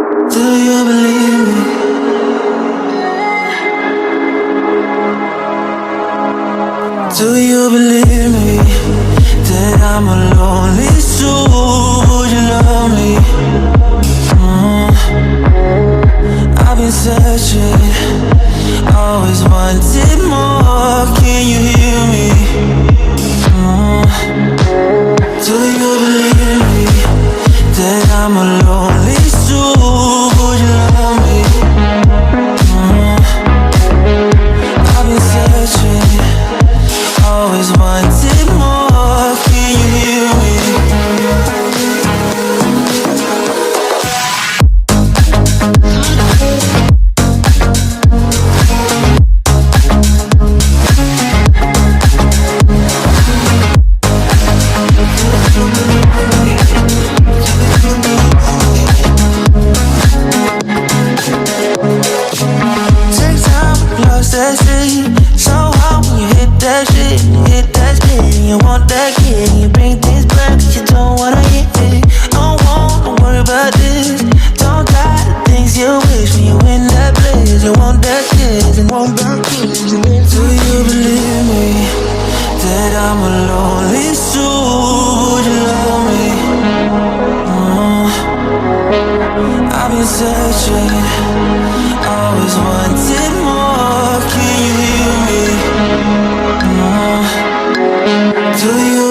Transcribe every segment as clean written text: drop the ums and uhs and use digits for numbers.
Do you believe me? Do you believe me that I'm a lonely soul? Would you love me? I've been searching, always wanted more. Can you hear me? Do you believe me that I'm a lonely soul? Would you love me? I've been searching, always wanted more. Can you hear me? Do you believe me that I'm a lonely soul? Would you love me? I've been searching, always wanted more. Can you hear me? Do you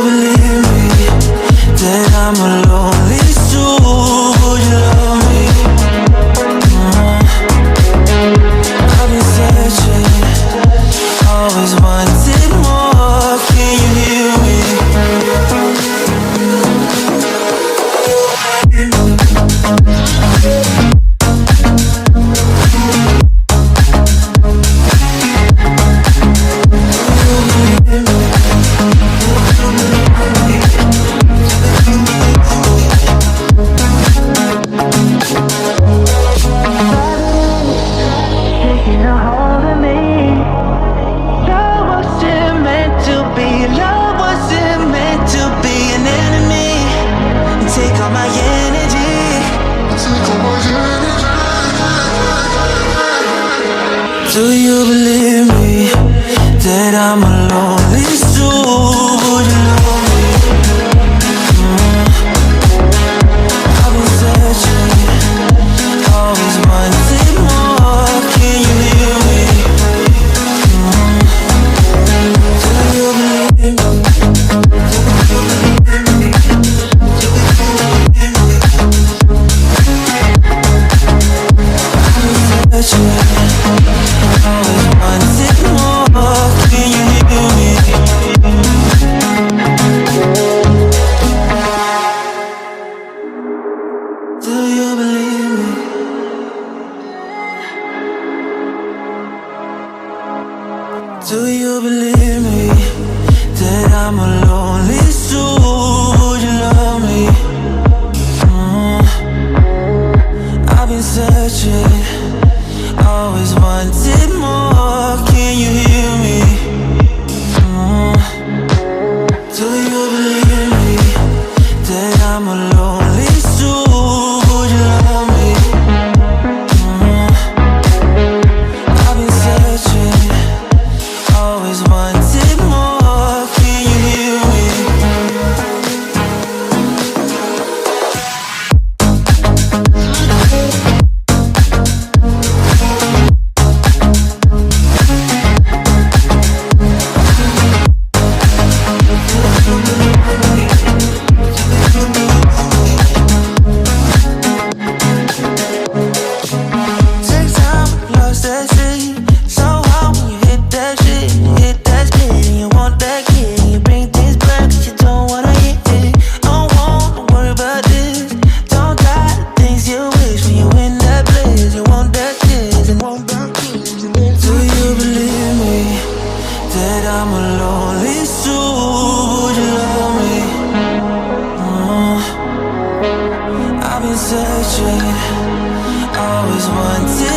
believe me? I've been searching. Do you believe me that I'm a lonely soul? Would you love me? I've been searching, always wanted more. Can you hear me? Do you believe me that I'm a lonely soul? Would you love me? I've been searching, always wanted more. Can you hear me? Take time, lost that shit. So hard when you hit that shit. Hit that spit and you want that kid. You bring things back 'cause you don't wanna hit it. Don't wanna worry about this. Don't die the things you wish when you in that place. You want that kiss and want that kiss. Do you believe me that I'm a lonely soul? Would you love me? I've been searching, always wanted